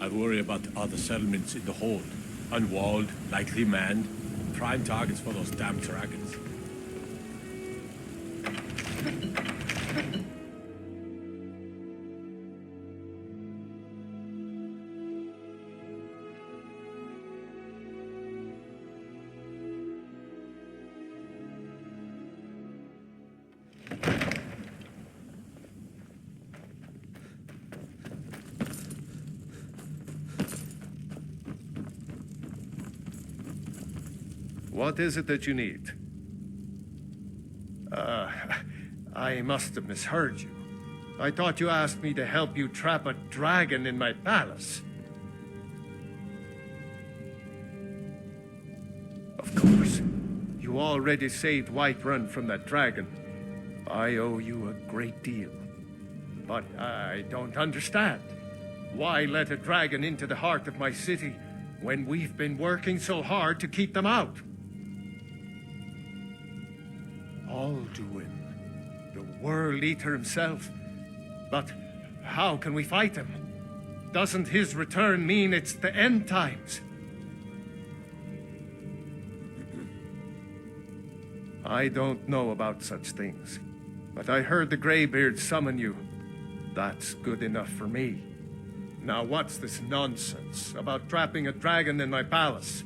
I worry about other settlements in the hold. Unwalled, lightly manned, prime targets for those damn dragons. What is it that you need? I must have misheard you. I thought you asked me to help you trap a dragon in my palace. Of course. You already saved Whiterun from that dragon. I owe you a great deal. But I don't understand. Why let a dragon into the heart of my city when we've been working so hard to keep them out? Alduin, the World Eater himself. But how can we fight him? Doesn't his return mean it's the end times? I don't know about such things, but I heard the Greybeard summon you. That's good enough for me. Now what's this nonsense about trapping a dragon in my palace?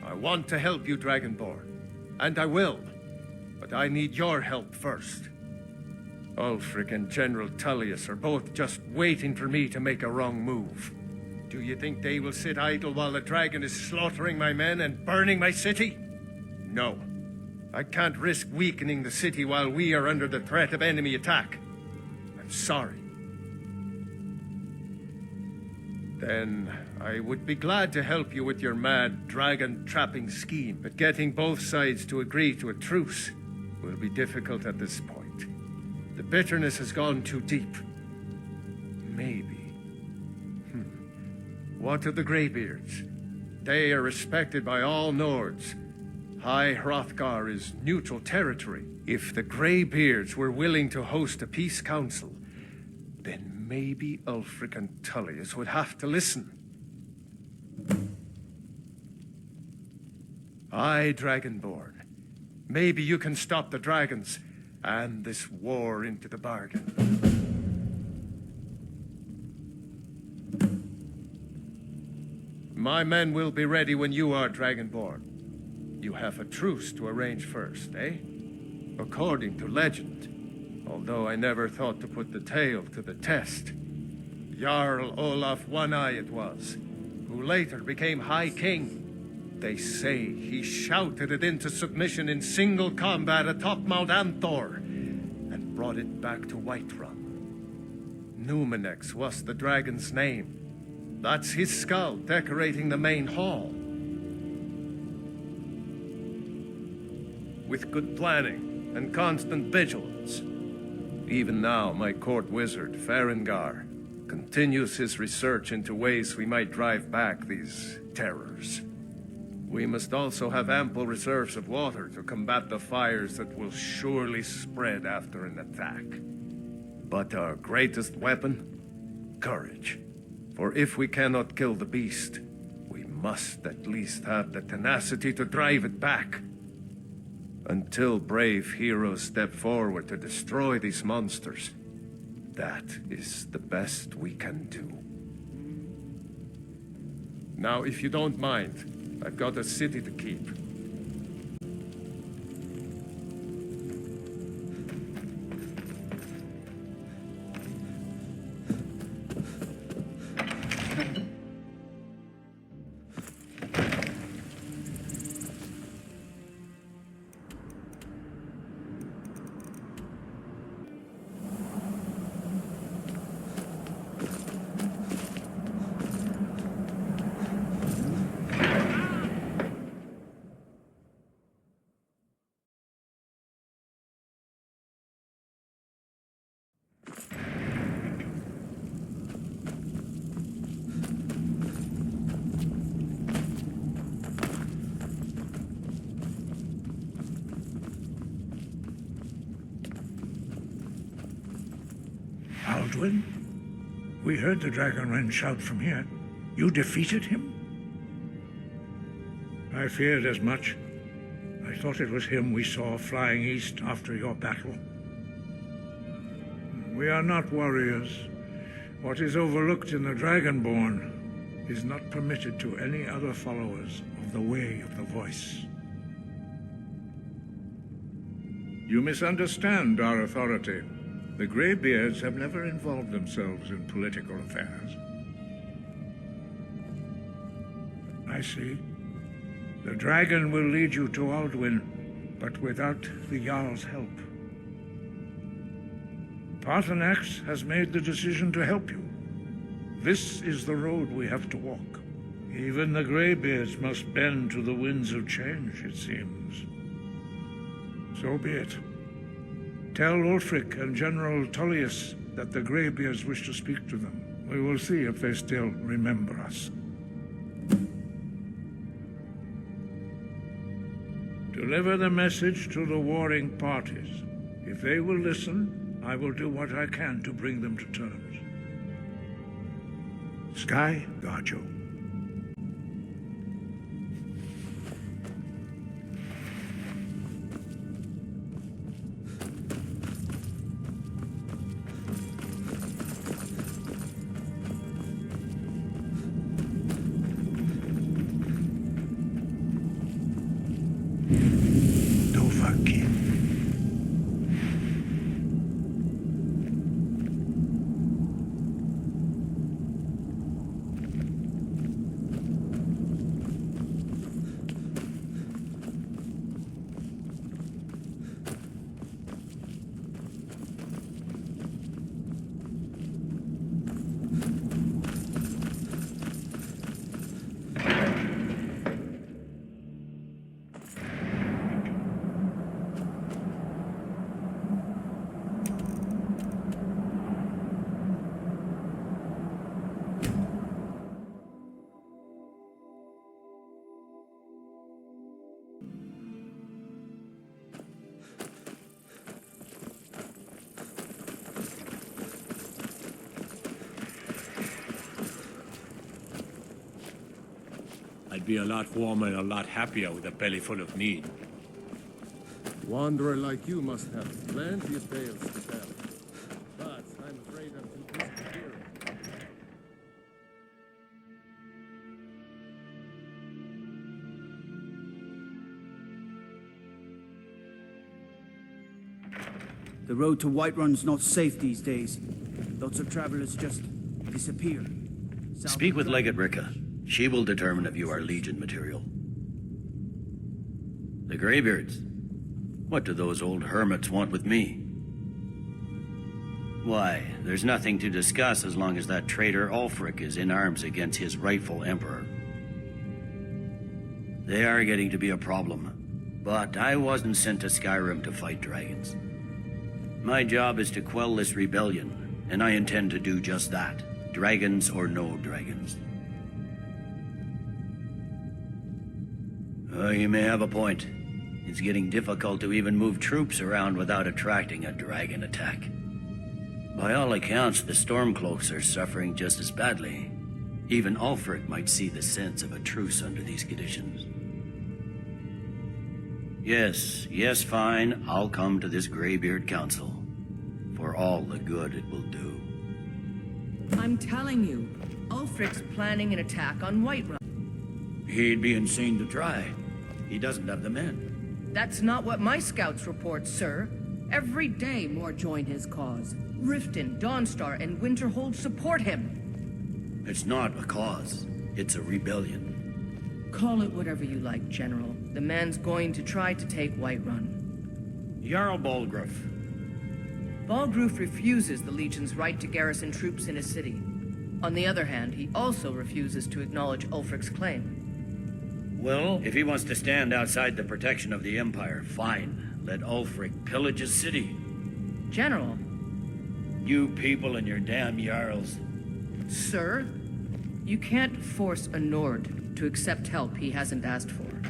I want to help you, Dragonborn. And I will, but I need your help first. Ulfric and General Tullius are both just waiting for me to make a wrong move. Do you think they will sit idle while the dragon is slaughtering my men and burning my city? No. I can't risk weakening the city while we are under the threat of enemy attack. I'm sorry. Then I would be glad to help you with your mad dragon-trapping scheme, but getting both sides to agree to a truce will be difficult at this point. The bitterness has gone too deep. Maybe. What of the Greybeards? They are respected by all Nords. High Hrothgar is neutral territory. If the Greybeards were willing to host a peace council, then maybe Ulfric and Tullius would have to listen. Aye, Dragonborn. Maybe you can stop the dragons, and this war into the bargain. My men will be ready when you are, Dragonborn. You have a truce to arrange first, eh? According to legend, although I never thought to put the tale to the test. Jarl Olaf One-Eye it was, who later became High King. They say he shouted it into submission in single combat atop Mount Anthor, and brought it back to Whiterun. Numenex was the dragon's name. That's his skull decorating the main hall. With good planning and constant vigilance. Even now, my court wizard, Farengar, continues his research into ways we might drive back these terrors. We must also have ample reserves of water to combat the fires that will surely spread after an attack. But our greatest weapon? Courage. For if we cannot kill the beast, we must at least have the tenacity to drive it back. Until brave heroes step forward to destroy these monsters, that is the best we can do. Now, if you don't mind, I've got a city to keep. We heard the Dragonren shout from here. You defeated him? I feared as much. I thought it was him we saw flying east after your battle. We are not warriors. What is overlooked in the Dragonborn is not permitted to any other followers of the Way of the Voice. You misunderstand our authority. The Greybeards have never involved themselves in political affairs. I see. The dragon will lead you to Alduin, but without the Jarl's help. Paarthurnax has made the decision to help you. This is the road we have to walk. Even the Greybeards must bend to the winds of change, it seems. So be it. Tell Ulfric and General Tullius that the Greybeards wish to speak to them. We will see if they still remember us. Deliver the message to the warring parties. If they will listen, I will do what I can to bring them to terms. Sky, guard you. I'd be a lot warmer and a lot happier with a belly full of meat. Wanderer like you must have plenty of tales to tell. But I'm afraid I'm too busy to hear. The road to Whiterun's not safe these days. Lots of travelers just disappear. Speak with Legate Ricka. She will determine if you are Legion material. The Greybeards. What do those old hermits want with me? Why, there's nothing to discuss as long as that traitor Ulfric is in arms against his rightful emperor. They are getting to be a problem, but I wasn't sent to Skyrim to fight dragons. My job is to quell this rebellion, and I intend to do just that, dragons or no dragons. You may have a point. It's getting difficult to even move troops around without attracting a dragon attack. By all accounts, the Stormcloaks are suffering just as badly. Even Ulfric might see the sense of a truce under these conditions. Yes, fine. I'll come to this Greybeard Council. For all the good it will do. I'm telling you, Ulfric's planning an attack on Whiterun. He'd be insane to try. He doesn't have the men. That's not what my scouts report, sir. Every day more join his cause. Riften, Dawnstar, and Winterhold support him. It's not a cause. It's a rebellion. Call it whatever you like, General. The man's going to try to take Whiterun. Jarl Balgruuf. Balgruuf refuses the Legion's right to garrison troops in his city. On the other hand, he also refuses to acknowledge Ulfric's claim. Well, if he wants to stand outside the protection of the Empire, fine. Let Ulfric pillage his city. General. You people and your damn Jarls. Sir, you can't force a Nord to accept help he hasn't asked for.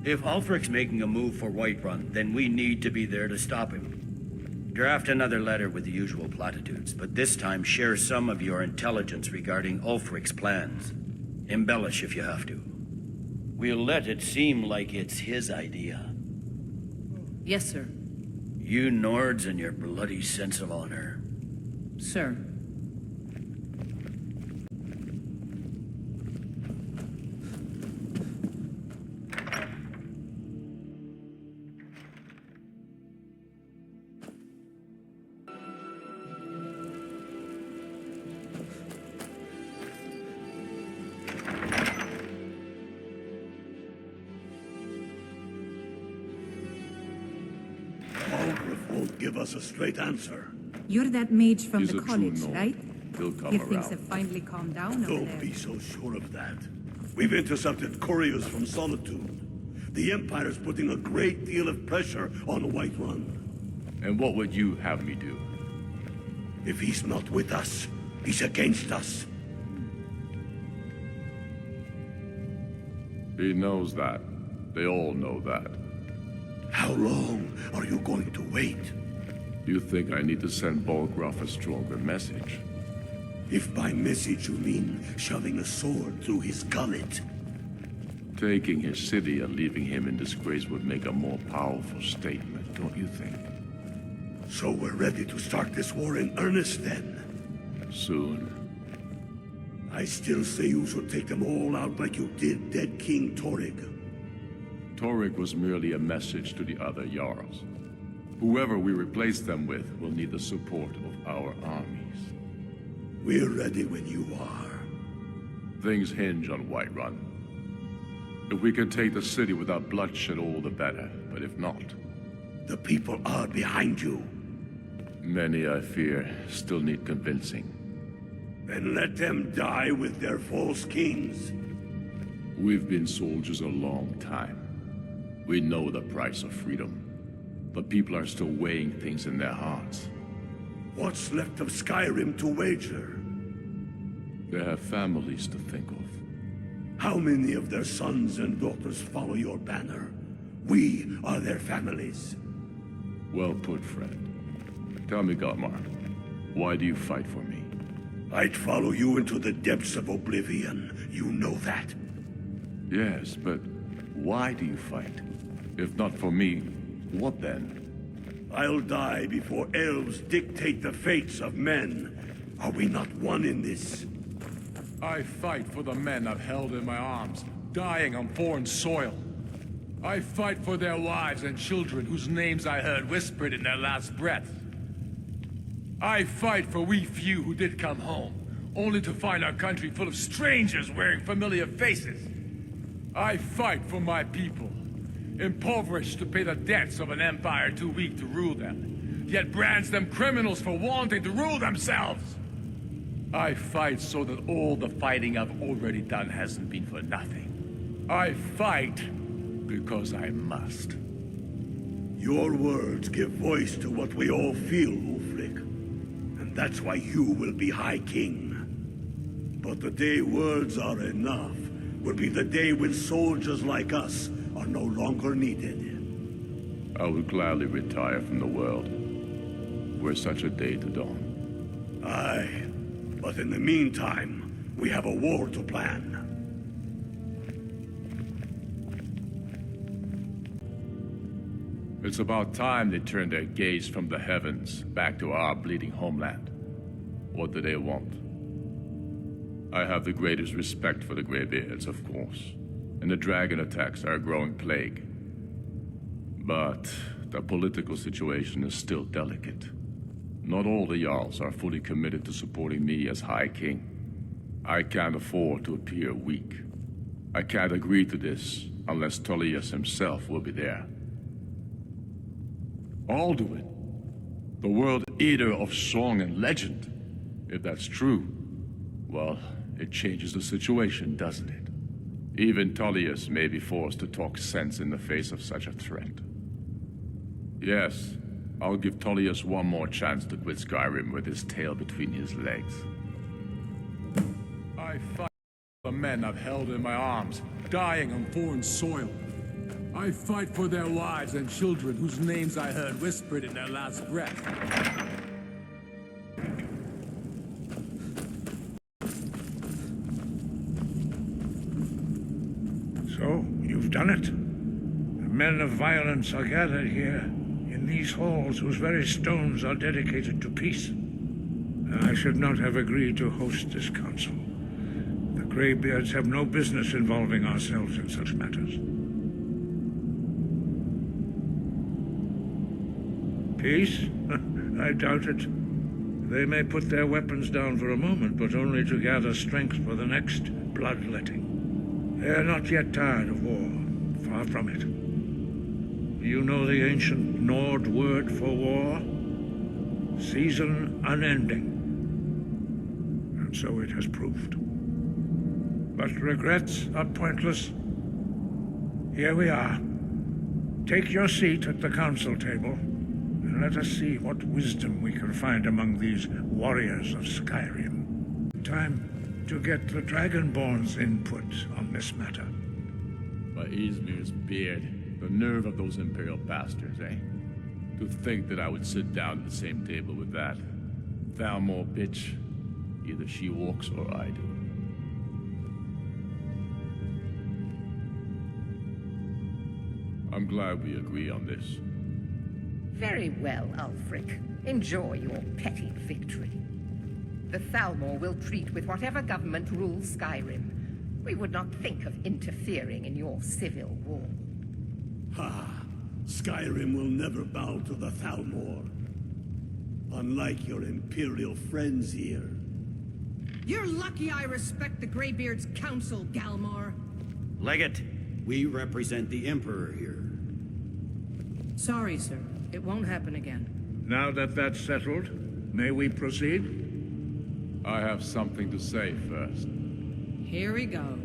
If Ulfric's making a move for Whiterun, then we need to be there to stop him. Draft another letter with the usual platitudes, but this time share some of your intelligence regarding Ulfric's plans. Embellish if you have to. We'll let it seem like it's his idea. Yes, sir. You Nords and your bloody sense of honor. Sir. Balgruuf won't give us a straight answer. You're that mage from He's the a true college, Nord. right? He'll come Your things around. have finally calmed down over Don't there. be so sure of that. We've intercepted couriers from Solitude. The Empire's putting a great deal of pressure on Whiterun. And what would you have me do? If he's not with us, he's against us. He knows that. They all know that. How long are you going to wait? You think I need to send Balgruuf a stronger message? If by message you mean shoving a sword through his gullet. Taking his city and leaving him in disgrace would make a more powerful statement, don't you think? So we're ready to start this war in earnest then? Soon. I still say you should take them all out like you did dead King Torrig. Torrig was merely a message to the other Jarls. Whoever we replace them with will need the support of our armies. We're ready when you are. Things hinge on Whiterun. If we can take the city without bloodshed, all the better. But if not... The people are behind you. Many, I fear, still need convincing. Then let them die with their false kings. We've been soldiers a long time. We know the price of freedom. But people are still weighing things in their hearts. What's left of Skyrim to wager? They have families to think of. How many of their sons and daughters follow your banner? We are their families. Well put, friend. Tell me, Godmar, why do you fight for me? I'd follow you into the depths of oblivion. You know that. Yes, but why do you fight? If not for me, what then? I'll die before elves dictate the fates of men. Are we not one in this? I fight for the men I've held in my arms, dying on foreign soil. I fight for their wives and children whose names I heard whispered in their last breath. I fight for we few who did come home, only to find our country full of strangers wearing familiar faces. I fight for my people, impoverished to pay the debts of an empire too weak to rule them, yet brands them criminals for wanting to rule themselves. I fight so that all the fighting I've already done hasn't been for nothing. I fight because I must. Your words give voice to what we all feel, Ulfric. And that's why you will be High King. But the day words are enough will be the day when soldiers like us are no longer needed. I would gladly retire from the world, were such a day to dawn. Aye, but in the meantime, we have a war to plan. It's about time they turned their gaze from the heavens back to our bleeding homeland. What do they want? I have the greatest respect for the Greybeards, of course, and the dragon attacks are a growing plague. But the political situation is still delicate. Not all the Jarls are fully committed to supporting me as High King. I can't afford to appear weak. I can't agree to this unless Tullius himself will be there. I'll do it. The World Eater of song and legend. If that's true, well, it changes the situation, doesn't it? Even Tullius may be forced to talk sense in the face of such a threat. Yes, I'll give Tullius one more chance to quit Skyrim with his tail between his legs. I fight for the men I've held in my arms, dying on foreign soil. I fight for their wives and children whose names I heard whispered in their last breath. So, you've done it. The men of violence are gathered here, in these halls whose very stones are dedicated to peace. I should not have agreed to host this council. The Greybeards have no business involving ourselves in such matters. Peace? I doubt it. They may put their weapons down for a moment, but only to gather strength for the next bloodletting. They are not yet tired of war. Far from it. You know the ancient Nord word for war? Season unending. And so it has proved. But regrets are pointless. Here we are. Take your seat at the council table, and let us see what wisdom we can find among these warriors of Skyrim. Time to get the Dragonborn's input on this matter. By Izmir's beard, the nerve of those imperial bastards, eh? To think that I would sit down at the same table with that Thalmor bitch. Either she walks or I do. I'm glad we agree on this. Very well, Ulfric. Enjoy your petty victory. The Thalmor will treat with whatever government rules Skyrim. We would not think of interfering in your civil war. Ha! Skyrim will never bow to the Thalmor. Unlike your Imperial friends here. You're lucky I respect the Greybeard's counsel, Galmar. Legate, we represent the Emperor here. Sorry, sir. It won't happen again. Now that that's settled, may we proceed? I have something to say first. Here we go.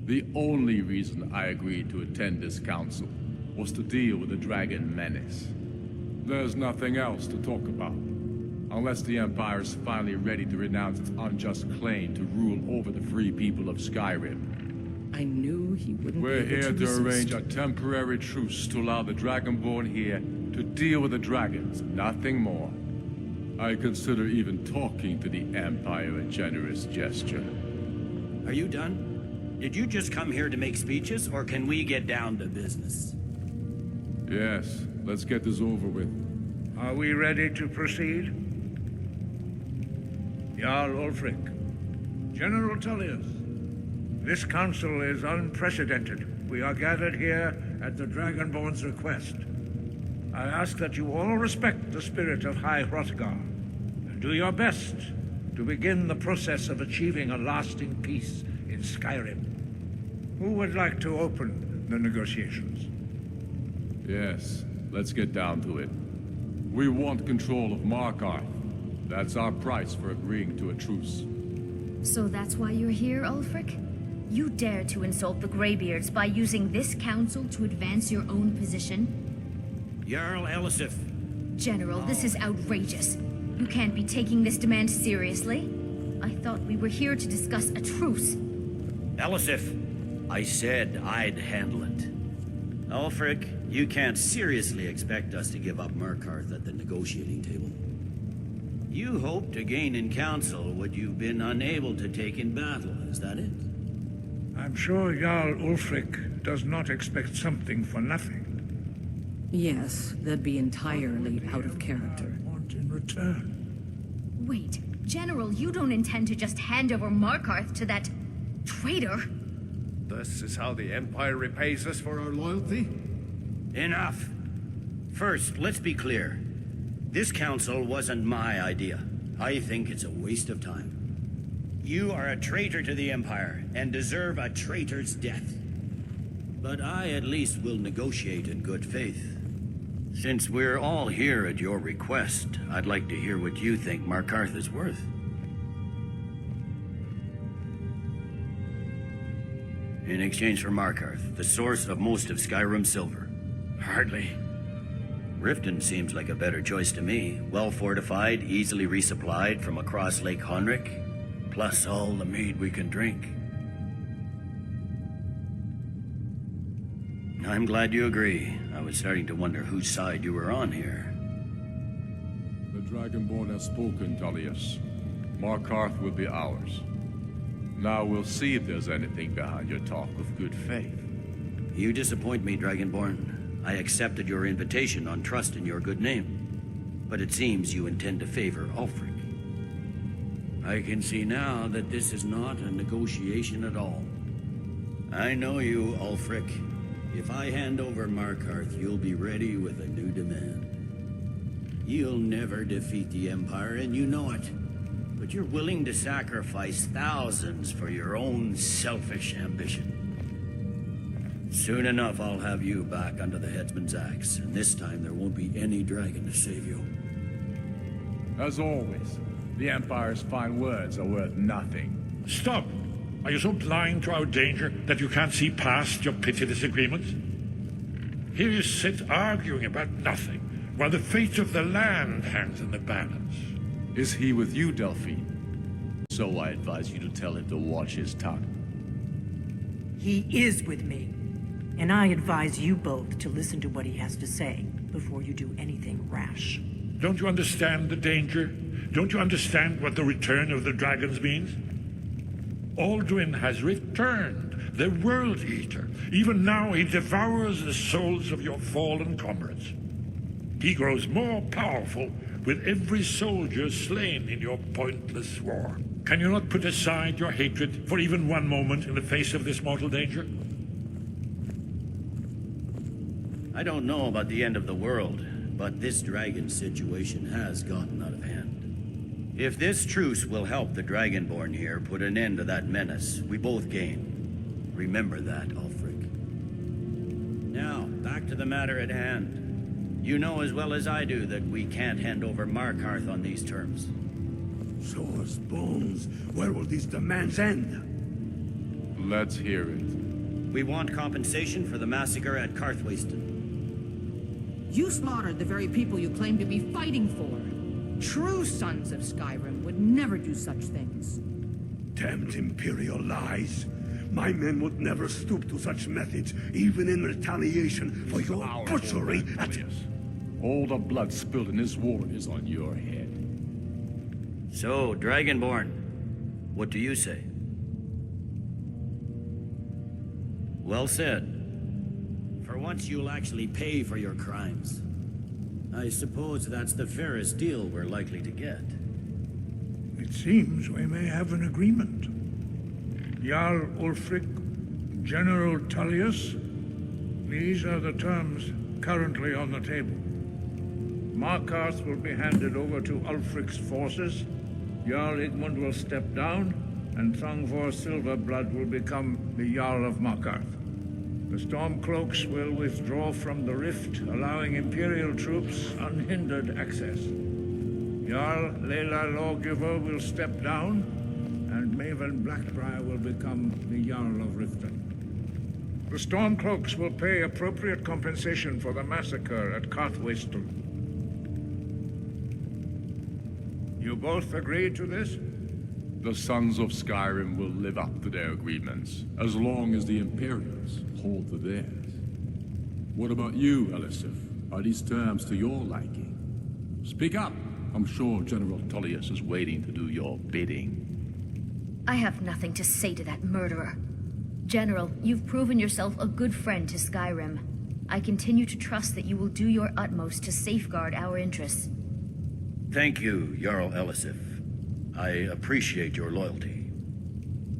The only reason I agreed to attend this council was to deal with the dragon menace. There's nothing else to talk about. Unless the Empire is finally ready to renounce its unjust claim to rule over the free people of Skyrim. I knew he wouldn't We're be able here to to arrange resist. a temporary truce to allow the Dragonborn here to deal with the dragons, nothing more. I consider even talking to the Empire a generous gesture. Are you done? Did you just come here to make speeches, or can we get down to business? Yes, let's get this over with. Are we ready to proceed? Jarl Ulfric, General Tullius, this council is unprecedented. We are gathered here at the Dragonborn's request. I ask that you all respect the spirit of High Hrothgar, and do your best to begin the process of achieving a lasting peace in Skyrim. Who would like to open the negotiations? Yes, let's get down to it. We want control of Markarth. That's our price for agreeing to a truce. So that's why you're here, Ulfric? You dare to insult the Greybeards by using this council to advance your own position? Jarl Elisif. General, this is outrageous. You can't be taking this demand seriously. I thought we were here to discuss a truce. Elisif, I said I'd handle it. Ulfric, you can't seriously expect us to give up Markarth at the negotiating table. You hoped to gain in council what you've been unable to take in battle, is that it? I'm sure Jarl Ulfric does not expect something for nothing. Yes, that'd be entirely out of character. I want in return. Wait, General, you don't intend to just hand over Markarth to that traitor? This is how the Empire repays us for our loyalty? Enough. First, let's be clear. This council wasn't my idea. I think it's a waste of time. You are a traitor to the Empire and deserve a traitor's death. But I at least will negotiate in good faith. Since we're all here at your request, I'd like to hear what you think Markarth is worth. In exchange for Markarth, the source of most of Skyrim silver. Hardly. Riften seems like a better choice to me. Well fortified, easily resupplied from across Lake Honric, plus all the mead we can drink. I'm glad you agree. I was starting to wonder whose side you were on here. The Dragonborn has spoken, Tullius. Markarth will be ours. Now we'll see if there's anything behind your talk of good faith. You disappoint me, Dragonborn. I accepted your invitation on trust in your good name. But it seems you intend to favor Ulfric. I can see now that this is not a negotiation at all. I know you, Ulfric. If I hand over Markarth, you'll be ready with a new demand. You'll never defeat the Empire, and you know it. But you're willing to sacrifice thousands for your own selfish ambition. Soon enough, I'll have you back under the headsman's axe, and this time there won't be any dragon to save you. As always, the Empire's fine words are worth nothing. Stop! Are you so blind to our danger that you can't see past your petty disagreements? Here you sit arguing about nothing, while the fate of the land hangs in the balance. Is he with you, Delphine? So I advise you to tell him to watch his tongue. He is with me, and I advise you both to listen to what he has to say before you do anything rash. Don't you understand the danger? Don't you understand what the return of the dragons means? Alduin has returned, the World Eater. Even now he devours the souls of your fallen comrades. He grows more powerful with every soldier slain in your pointless war. Can you not put aside your hatred for even one moment in the face of this mortal danger? I don't know about the end of the world, but this dragon situation has gotten out of hand. If this truce will help the Dragonborn here put an end to that menace, we both gain. Remember that, Ulfric. Now, back to the matter at hand. You know as well as I do that we can't hand over Markarth on these terms. Swords, bones, where will these demands end? Let's hear it. We want compensation for the massacre at Karthwasten. You slaughtered the very people you claim to be fighting for. True sons of Skyrim would never do such things. Damned Imperial lies. My men would never stoop to such methods, even in retaliation for your butchery at... All the blood spilled in this war is on your head. So, Dragonborn, what do you say? Well said. For once you'll actually pay for your crimes. I suppose that's the fairest deal we're likely to get. It seems we may have an agreement. Jarl Ulfric, General Tullius, these are the terms currently on the table. Markarth will be handed over to Ulfric's forces, Jarl Igmund will step down, and Thongvor Silverblood will become the Jarl of Markarth. The Stormcloaks will withdraw from the rift, allowing Imperial troops unhindered access. Jarl Layla Lawgiver will step down, and Maven Blackbriar will become the Jarl of Riften. The Stormcloaks will pay appropriate compensation for the massacre at Karthwasten. You both agree to this? The Sons of Skyrim will live up to their agreements, as long as the Imperials hold to theirs. What about you, Elisif? Are these terms to your liking? Speak up! I'm sure General Tullius is waiting to do your bidding. I have nothing to say to that murderer. General, you've proven yourself a good friend to Skyrim. I continue to trust that you will do your utmost to safeguard our interests. Thank you, Jarl Elisif. I appreciate your loyalty.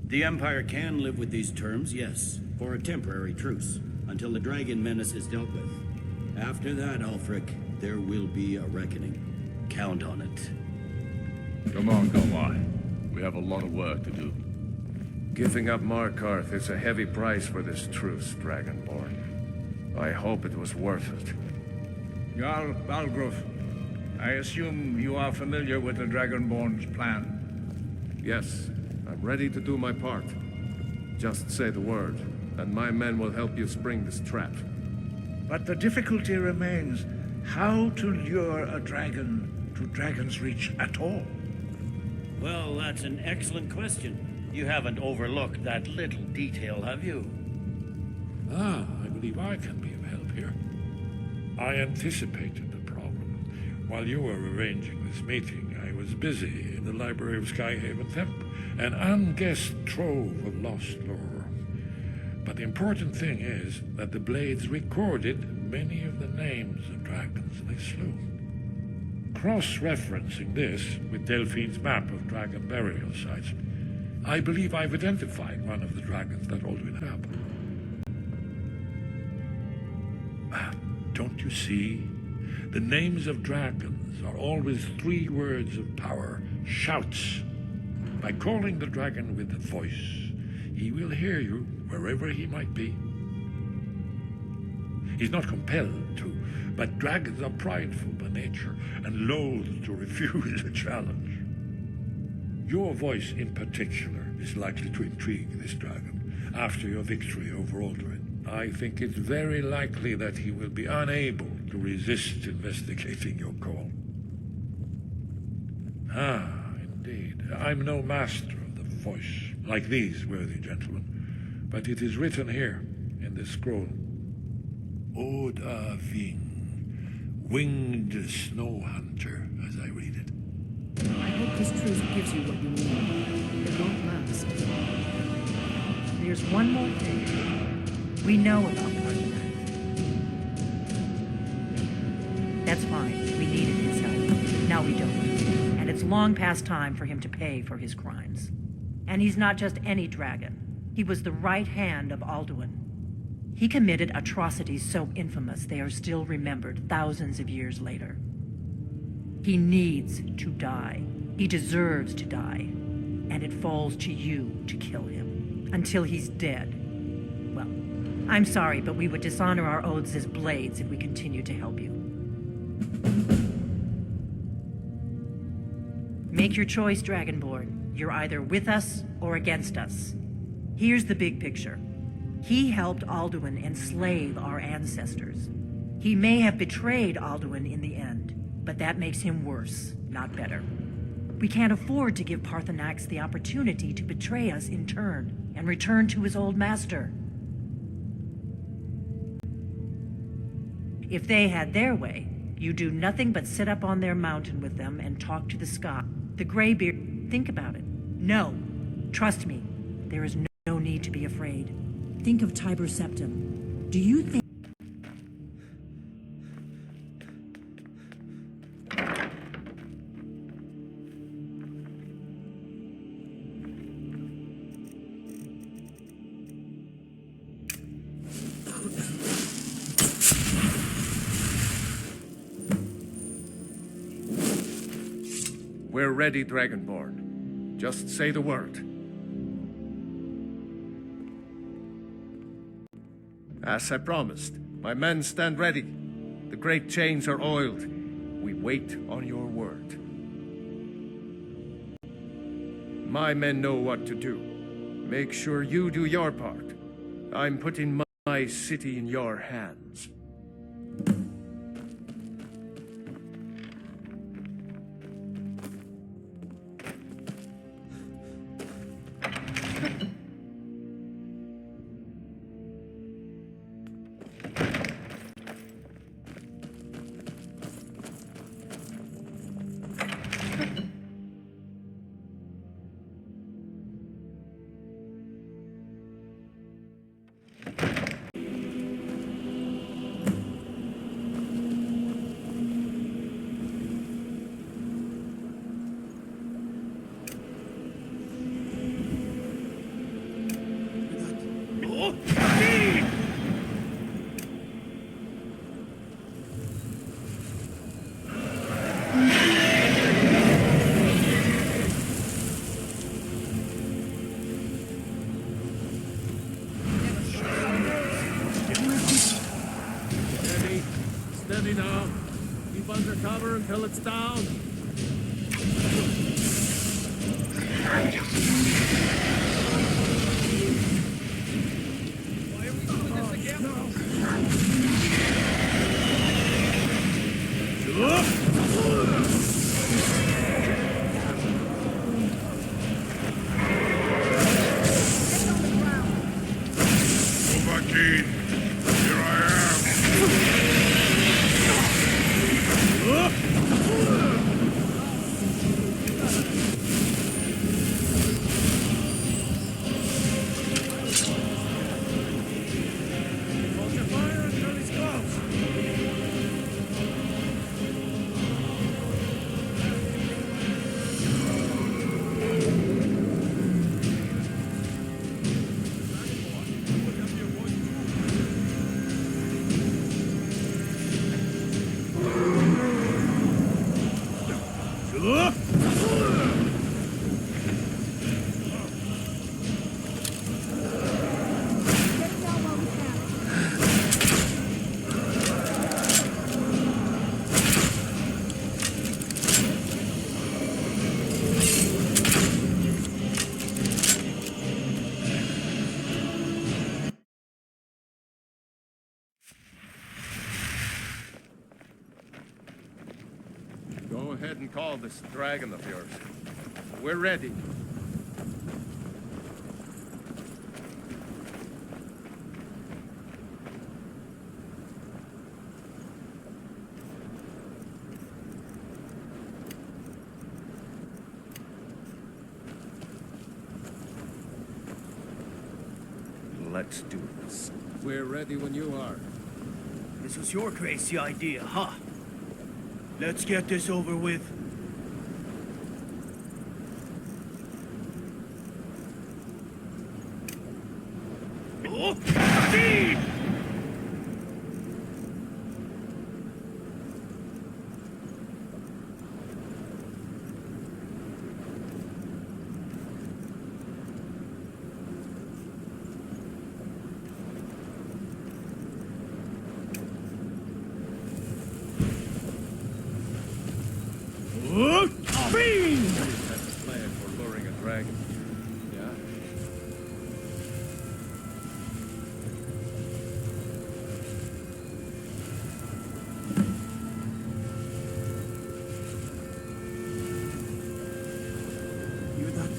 The Empire can live with these terms, yes, for a temporary truce, until the dragon menace is dealt with. After that, Ulfric, there will be a reckoning. Count on it. Come on. We have a lot of work to do. Giving up Markarth is a heavy price for this truce, Dragonborn. I hope it was worth it. Jarl Balgruf, I assume you are familiar with the Dragonborn's plan. Yes, I'm ready to do my part. Just say the word, and my men will help you spring this trap. But the difficulty remains how to lure a dragon to Dragon's Reach at all. Well, that's an excellent question. You haven't overlooked that little detail, have you? Ah, I believe I can be of help here. I anticipated the problem. While you were arranging this meeting, I was busy in the library of Skyhaven Temp, an unguessed trove of lost lore. But the important thing is that the Blades recorded many of the names of dragons they slew. Cross-referencing this with Delphine's map of dragon burial sites, I believe I've identified one of the dragons that Alduin had. Don't you see? The names of dragons are always 3 words of power, shouts. By calling the dragon with the voice, he will hear you wherever he might be. He's not compelled to, but dragons are prideful by nature and loath to refuse a challenge. Your voice in particular is likely to intrigue this dragon after your victory over Alduin. I think it's very likely that he will be unable to resist investigating your call. Ah, indeed. I'm no master of the voice, like these worthy gentlemen, but it is written here in this scroll. Oda Ving, winged snow hunter, as I read it. I hope this truce gives you what you need. It won't last. There's one more thing. We know about Parthenax. That's fine. We needed his help. Now we don't. And it's long past time for him to pay for his crimes. And he's not just any dragon. He was the right hand of Alduin. He committed atrocities so infamous they are still remembered thousands of years later. He needs to die. He deserves to die. And it falls to you to kill him. Until he's dead. Well, I'm sorry, but we would dishonor our oaths as Blades if we continue to help you. Make your choice, Dragonborn. You're either with us or against us. Here's the big picture. He helped Alduin enslave our ancestors. He may have betrayed Alduin in the end, but that makes him worse, not better. We can't afford to give Parthenax the opportunity to betray us in turn and return to his old master. If they had their way, you do nothing but sit up on their mountain with them and talk to the sky. The Greybeard, think about it. No, trust me, there is no need to be afraid. Think of Tiber Septim. Do you think... We're ready, Dragonborn. Just say the word. As I promised, my men stand ready. The great chains are oiled. We wait on your word. My men know what to do. Make sure you do your part. I'm putting my city in your hands. Steady now. Keep under cover until it's down. Overkeen, you're Go ahead and call this dragon of yours. We're ready. Let's do this. We're ready when you are. This was your crazy idea, huh? Let's get this over with. That's a plan for luring a dragon. Yeah? You're the...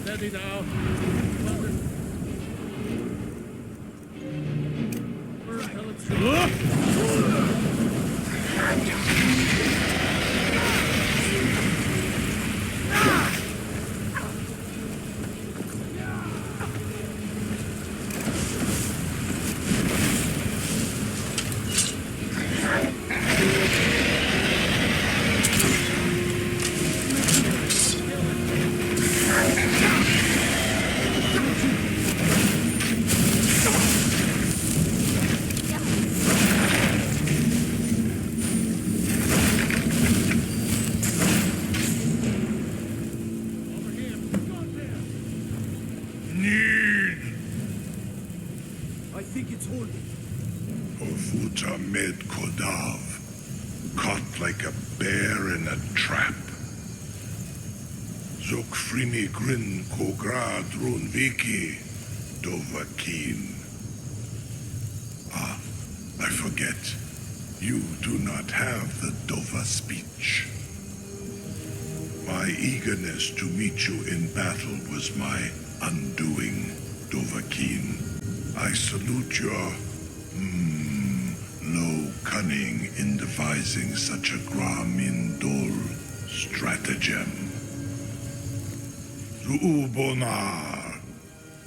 Steady now. I think it's holding. Ofuta med Kodav, caught like a bear in a trap. Zok frimi grin kogra drunviki dovakin. Ah, I forget. You do not have the Dova speech. My eagerness to meet you in battle was my undoing, Dovahkiin. I salute your, low cunning in devising such a Gramin Dol stratagem. Zuubonar,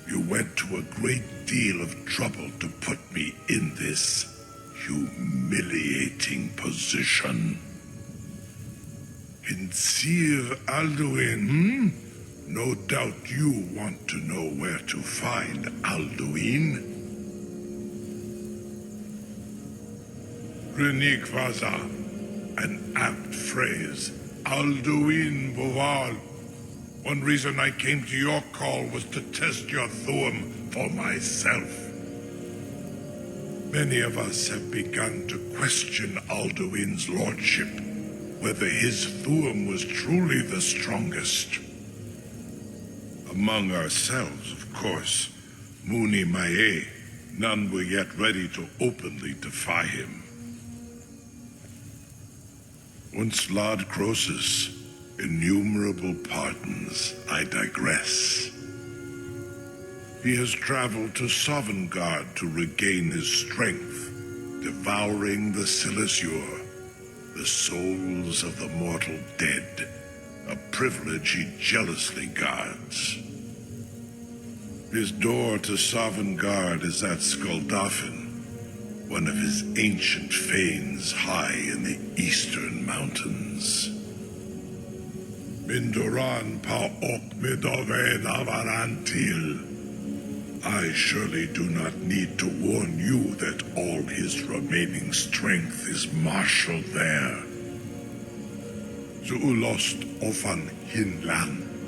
you went to a great deal of trouble to put me in this humiliating position. In Sir Alduin, No doubt you want to know where to find Alduin. Renikvaza, an apt phrase. Alduin Boval. One reason I came to your call was to test your Thuum for myself. Many of us have begun to question Alduin's lordship, whether his Thuum was truly the strongest. Among ourselves, of course, Muni Mae, none were yet ready to openly defy him. Once Lord Croesus, innumerable pardons, I digress. He has traveled to Sovngarde to regain his strength, devouring the SWTOR, the souls of the mortal dead, a privilege he jealously guards. His door to Sovngarde is at Skuldafn, one of his ancient fanes high in the eastern mountains. Mindoran pa ok midove navarantil. I surely do not need to warn you that all his remaining strength is marshaled there. Zuulost ofan hinlan.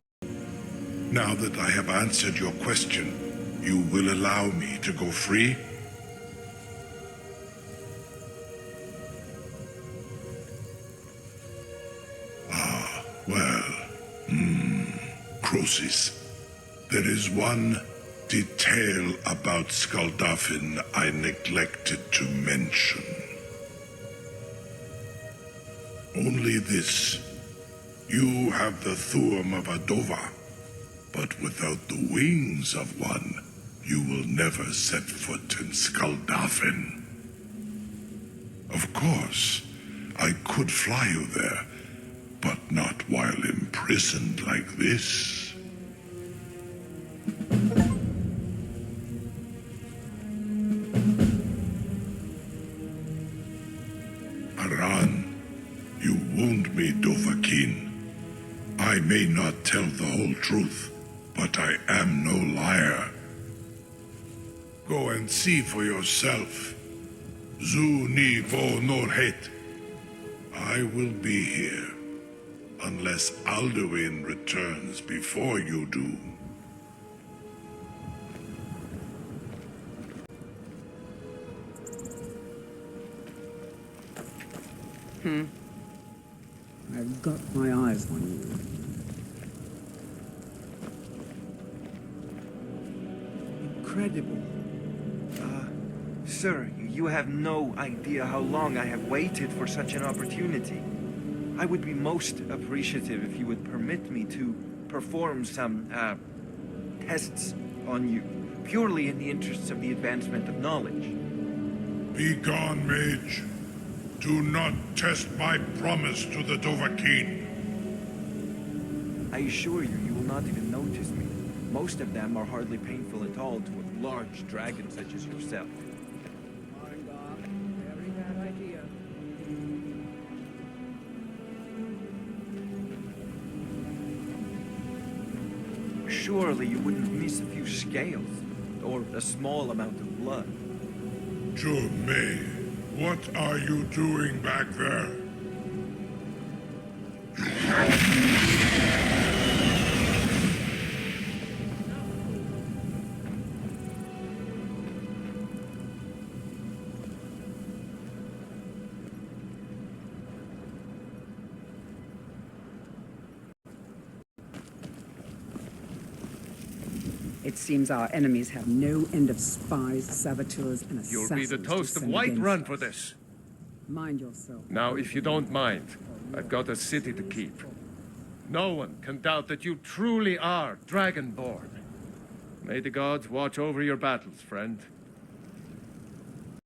Now that I have answered your question, you will allow me to go free? Well, Croesus, there is one detail about Skaldafin I neglected to mention. Only this. You have the Thuum of Adova, but without the wings of one, you will never set foot in Skaldafin. Of course, I could fly you there, but not while imprisoned like this. Aran, you wound me, Dovahkiin. I may not tell the whole truth, but I am no liar. Go and see for yourself. Zu ni vo norhet. I will be here. Unless Alduin returns before you do. I've got my eyes on you. Incredible. Sir, you have no idea how long I have waited for such an opportunity. I would be most appreciative if you would permit me to perform some, tests on you, purely in the interests of the advancement of knowledge. Be gone, mage. Do not test my promise to the Dovahkiin. I assure you, you will not even notice me. Most of them are hardly painful at all to a large dragon such as yourself. Very bad idea. Surely you wouldn't miss a few scales, or a small amount of blood. May, what are you doing back there? It seems our enemies have no end of spies, saboteurs, and assassins. You'll be the toast of send Whiterun against for us. this. Mind yourself. Now, if you don't mind, I've got a city to keep. No one can doubt that you truly are Dragonborn. May the gods watch over your battles, friend.